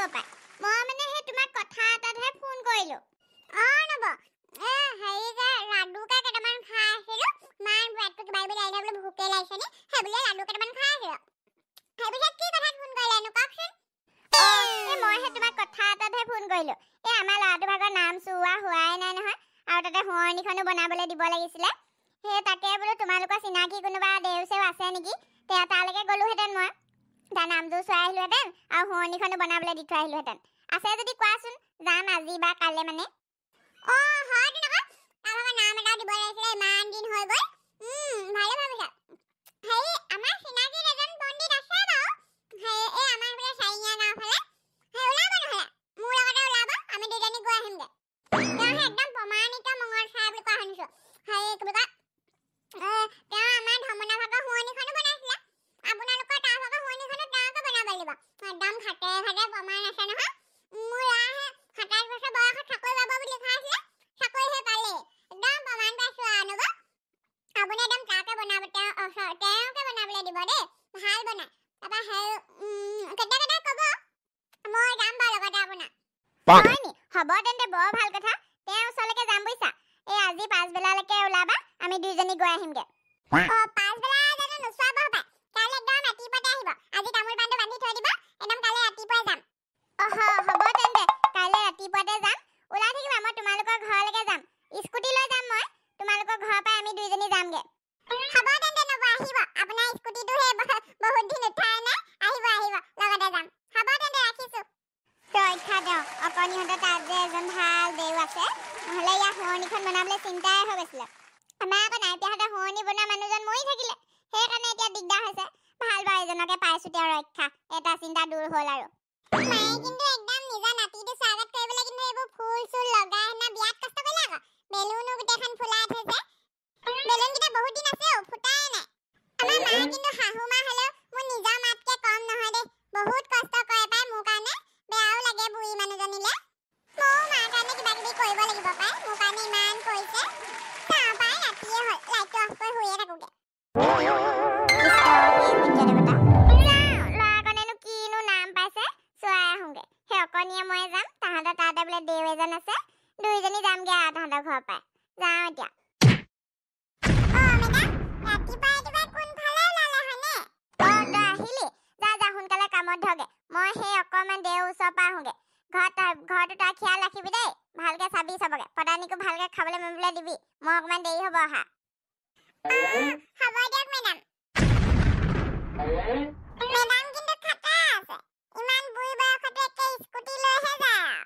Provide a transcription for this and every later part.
হ'ব পাই মই মানে হে তোমাক কথা এটাহে ফোন কৰিলো নব হেৰি যে লাডুকে কেইটামান খাই আছিলো মাৰ পেটটো কিবা কিবি লাগি বোলে ভোকে লাগিছে নি সেই বোলে লাডু কেইটামান খাই আছিলো সেইবিলাক কি কথা ফোন কৰিলেনো কওকচোন মই হে তোমাক কথা এটাহে ফোন কৰিলো আমাৰ ল'ৰাটোৰ ভাগৰ নাম চোৱা হোৱাই নাই নহয় আৰু তাতে শুৱনিখনো বনাবলৈ দিব লাগিছিলে সেই তাকে বোলো তোমালোকৰ চিনাকি কোনোবা দেউচেও আছে নেকি তালৈকে গ'লোহেঁতেন মই তাৰ নামযোৰ চোৱাই আহিলোহেঁতেন আৰু শুৱনিখনো বনাবলৈ দি থৈ আহিলোহেঁতেন আছে যদি কোৱাচোন যাম আজি বা কাইলৈ মানে হয়তো নহয় আমাৰ নাম এটাও দিব লাগিছিলে ইমান দিন হৈ গ'ল ভালে ভাবিছা হেৰি আমাৰ চিনাকি এজন পণ্ডিত আছে বাৰু এই আমাৰ বোলে চাৰিঙীয়া গাঁও ফালে ওলাব নহ'লে মোৰ লগতে ওলাব আমি দুজনী গৈ আহিমগৈ একদম প্ৰমাণিত মঙল চাই বুলি কোৱা শুনিছোঁ হেৰি কি বুলি কয় তেওঁ আমাৰ ধমনা ভাগৰ শুৱনিখনো বনাইছিলে আপোনালোকৰ তাৰ ভাগৰ শুৱনিখনো তেওঁকে বনাব লাগিব একদম ঘাটে ঘাটে প্ৰমাণ আছে নহয় মোৰ ল'ৰাহে 27 বছৰ বয়সত চাকৰি পাব বুলি লিখা আছিলে চাকৰিহে পালে একদম প্ৰমাণ পাইছোঁ আৰু নব আপুনি একদম তাকে বনাব তেওঁকে বনাবলৈ দিব দেই ভাল বনায় তাৰপৰা কেতিয়া ক'ব মই যাম বাৰু লগতে আপোনাৰ হয় নি হ'ব তেন্তে বৰ ভাল কথা তেওঁৰ ওচৰলৈকে যাম বুজিছা আজি পাছবেলালৈকে ওলাবা আমি দুইজনী গৈ আহিমগে পাছবেলা জানো নোচোৱাব হপায় কাইলৈ একদম ৰাতিপুৱাতে আহিব আজি তামোল পাণটো বান্ধি থৈ দিব একদম কাইলৈ ৰাতিপুৱাই যাম হ'ব তেন্তে কাইলৈ ৰাতিপুৱাতে যাম ওলাই থাকিবা মই তোমালোকৰ ঘৰলৈকে যাম স্কুটি লৈ যাম মই তোমালোকৰ ঘৰৰ পৰা আমি দুইজনী যামগে হ'ব তেন্তে নব আহিব আপোনাৰ স্কুটিটো বহুত দিন উঠাই নাই আহিব লগতে যাম হ'ব তেন্তে ৰাখিছোঁ ৰক্ষা দিওঁ অকণিহঁতৰ তাত যে এজন ভাল দেউ আছে নহ'লে ইয়াৰ শুৱনিখন বনাবলৈ চিন্তাই হৈ গৈছিলে আমাৰ আকৌ নাইপিয়াহঁতৰ শুৱনি বনোৱা মানুহজন মৰি থাকিলে সেইকাৰণে এতিয়া দিগদাৰ হৈছে ভাল বাৰু এজনকে পাইছোঁ তেওঁ ৰক্ষা এটা চিন্তা দূৰ হ'ল আৰু মায়ে কিন্তু একদম নিজৰ নাতিটো স্বাগত কৰিবলৈ কিন্তু এইবোৰ ফুল চুল লগাই হেনা বিয়াত কষ্ট কৰিলে আকৌ বেলুনো গোটেইখন ফুলাই থৈছে বেলুনকেইটা বহুত দিন আছে ফুটাই নাই আমাৰ মা কিন্তু শাহু মা হ'লেও মোৰ নিজৰ মাতকে কম নহয় দেই বহুত কষ্ট কৰে পাই মোৰ কাৰণে বেয়াও লাগে বুঢ়ী মানুহজনীলে ময়ো মাৰ কাৰণে কিবা কিবি কৰিব লাগিব পাই মোৰ কাৰণে ইমান কৰিছে চাওঁ পাই ৰাতিয়ে হ'ল লাইটটো অফ কৰি শুয়ে থাকোগে ল'ৰাকণেনো কিনো নাম পাইছে চোৱাই আহোঁগে সেই অকণিয়ে মই যাম তাহাঁতৰ তাতে বোলে দেউ এজন আছে দুইজনী যামগে আৰু তাহাঁতৰ ঘৰৰ পৰাই যাওঁ এতিয়া তই আহিলি যা সোনকালে কামত ধৰগে মই সেই অকণমান দেউৰ ওচৰৰ পৰা আহোঁগে ঘৰটো তই খিয়াল ৰাখিবি দেই ভালকে চাবি চবকে পদানিকো ভালকে খাবলৈ মেলিবলৈ দিবি মই অকণমান দেৰি হ'ব অহা হ'ব দিয়ক মেডাম কিন্তু খাতা আছে ইমান বুঢ়ী বয়সতে একে স্কুটি লৈহে যায়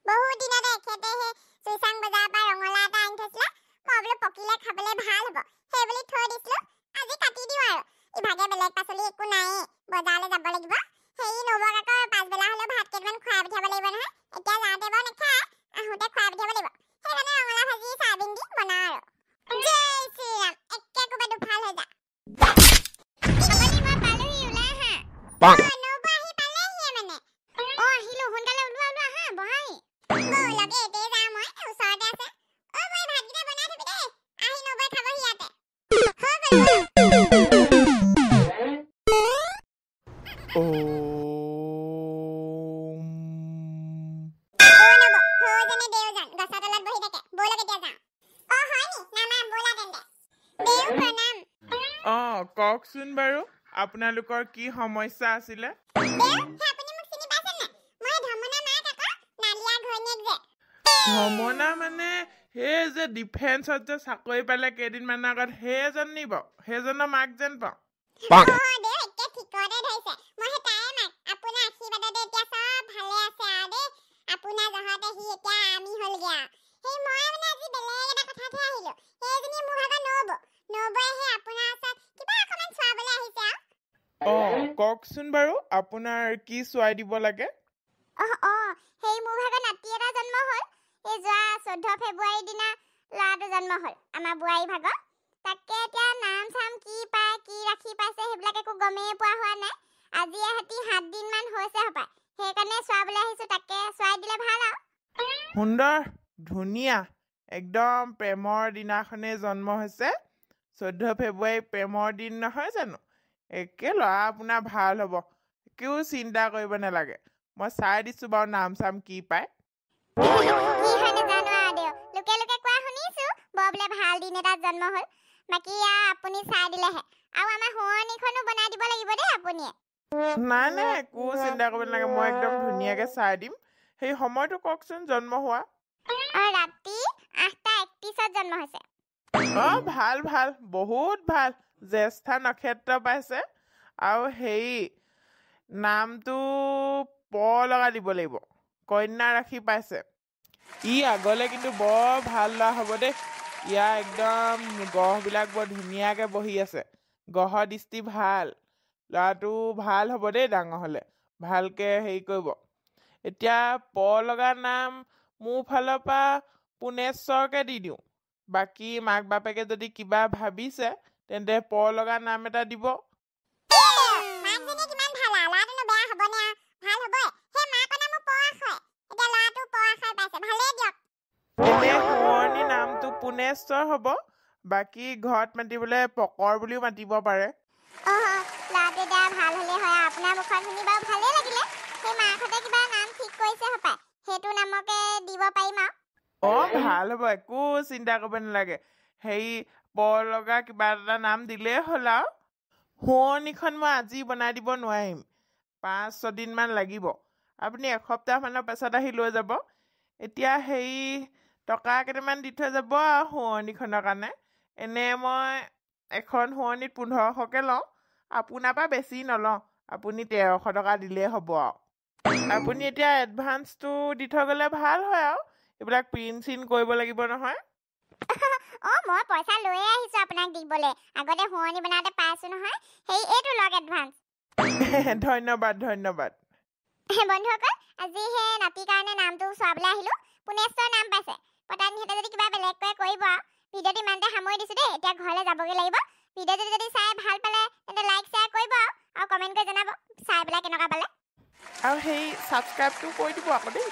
বহুত দিনতে এখেতে সেই চুইচাং বজাৰৰ পৰা ৰঙালাও এটা আনি থৈছিলে মই বোলো পকিলে খাবলৈ ভাল হ'ব সেই বুলি থৈ দিছিলোঁ আজি কাটি দিওঁ আৰু ইভাগে বেলেগ পাচলি একো নাইয়ে বজাৰলৈ যাব লাগিব সেই নবক আকৌ পাছবেলা হ'লেও ভাত কেইটামান খুৱাই পঠিয়াব লাগিব নহয় এতিয়া যাওঁতে বাৰু নাখায় আহোঁতে খুৱাই পঠিয়াব লাগিব সেইকাৰণে ৰঙালাও ভাজি চয়াবিন দি বনাওঁ আৰু জয় শ্ৰীৰাম একে কোবাই দুফাল হৈ যা মই পালোহি ওলাই আহা নব আহি পালেহিয়ে মানে আহিলোঁ সোনকালে ওলোৱা আহা বহাহি লগে এতেই যাওঁ মই ওচৰতে আছে মই ভাতকেইটা বনাই থবি দেই আহি নবই খাবহি ইয়াতে কওকচোন বাৰু আপোনালোকৰ কি সমস্যা আছিলে ধমনা মানে সেই যে ডিফেন্সত যে চাকৰি পালে কেইদিনমানৰ আগত সেইজন নিব সেইজনৰ মাক যেন পাওঁ কওকচোন বাৰু আপোনাৰ কি চোৱাই দিব লাগে সেই মোৰ ভাগৰ নাতি এটা জন্ম হ'ল এই যোৱা 14 ফেব্ৰুৱাৰীৰ দিনা ল'ৰাটো জন্ম হ'ল আমাৰ বোৱাৰী ভাগৰ তাকে এতিয়া নাম চাম কি পায় কি ৰাখি পাইছে সেইবিলাক একো গমেই পোৱা হোৱা নাই আজি এহেঁতি 7 দিনমান হৈছে হপায় সেইকাৰণে চোৱাবলৈ আহিছোঁ তাকে চোৱাই দিলে ভাল আৰু সুন্দৰ ধুনীয়া একদম প্ৰেমৰ দিনাখনেই জন্ম হৈছে 14 ফেব্ৰুৱাৰী প্ৰেমৰ দিন নহয় জানো একে ল'ৰা আপোনাৰ ভাল হ'ব একো চিন্তা কৰিব নালাগে মই চাই দিছোঁ বাৰু নাম চাম কি পায়। কি হয় নাজানো আৰু দেও, লোকে লোকে কোৱা শুনিছো বৰ বোলে ভাল দিন এটাত জন্ম হ'ল। বাকী আপুনি চাই দিলেহে, আৰু আমাৰ শুৱনিখনো বনাই দিব লাগিব দেই আপুনিয়ে। নাই নাই একো চিন্তা কৰিব নালাগে, মই একদম ধুনীয়াকৈ চাই দিম। সেই সময়টো কওকচোন জন্ম হোৱা। ৰাতি 8:31 জন্ম হৈছে। ভাল ভাল, বহুত ভাল। জ্যেষ্ঠা নক্ষত্ৰ পাইছে, আৰু হেৰি নামটো প লগা দিব লাগিব। কন্যা ৰাশি পাইছে। ই আগলৈ কিন্তু বৰ ভাল ল'ৰা হ'ব দেই। ইয়াৰ একদম গ্ৰহবিলাক বৰ ধুনীয়াকৈ বহি আছে। গ্ৰহ দৃষ্টি ভাল। ল'ৰাটো ভাল হ'ব দেই ডাঙৰ হ'লে। ভালকৈ হেৰি কৰিব। এতিয়া প লগা নাম মোৰ ফালৰ পৰা পুনেশ্বৰকে দি দিওঁ। বাকী মাক বাপেকে যদি কিবা ভাবিছে তেন্তে প লগা নাম এটা দিব। শুৱনি নামটো পুনেশ্বৰ হ'ব। বাকী ঘৰত মাতিবলৈ পকৰ বুলিও মাতিব পাৰে। ল'ৰাটো এতিয়া ভাল হ'লে হয়। আপোনাৰ মুখত শুনি বাৰু ভালেই লাগিলে। সেই মাকহঁতে কিবা নাম ঠিক কৰিছে হপায়, সেইটো নামকে দিব পাৰিম আৰু। ভাল হ'ব, একো চিন্তা কৰিব নালাগে। হেৰি প লগা কিবা এটা নাম দিলেই হ'ল আৰু। শুৱনিখন মই আজি বনাই দিব নোৱাৰিম, 5-6 দিনমান লাগিব। আপুনি এসপ্তাহমানৰ পাছত আহি লৈ যাব। এতিয়া হেৰি টকা কেইটামান দি থৈ যাব আৰু শুৱনিখনৰ কাৰণে। এনে মই এখন শুৱনিত 1500কৈ লওঁ। আপোনাৰ পৰা বেছি নলওঁ, আপুনি 1300 টকা দিলেই হ'ব আৰু। আপুনি এতিয়া এডভান্সটো দি থৈ গ'লে ভাল হয় আৰু। এইবিলাক প্ৰিণ্ট চিন কৰিব লাগিব নহয়। মই পইচা লৈয়ে আহিছো আপোনাক দিবলৈ। আগতে শুৱনি বনাওঁতে পাইছো নহয়। এইটো লওক এডভান্স। ধন্যবাদ ধন্যবাদ। বন্ধুসকল, আজি সেই নাতিৰ কাৰণে নামটো চোৱাবলৈ আহিলো। পুনেশ্বৰ নাম পাইছে। পতানীহঁতে যদি কিবা বেলেগকৈ কৰিব আৰু। ভিডিঅ'টো ইমানতে সামৰি দিছো দেই। এতিয়া ঘৰলৈ যাবগৈ লাগিব। ভিডিঅ'টো যদি চাই ভাল পালে তেন্তে লাইক শ্বেয়াৰ কৰিব আৰু কমেণ্ট কৰি জনাব চাই পেলাই কেনেকুৱা পালে। আৰু সেই ছাবস্ক্ৰাইবটো কৰি দিব আকৌ দেই।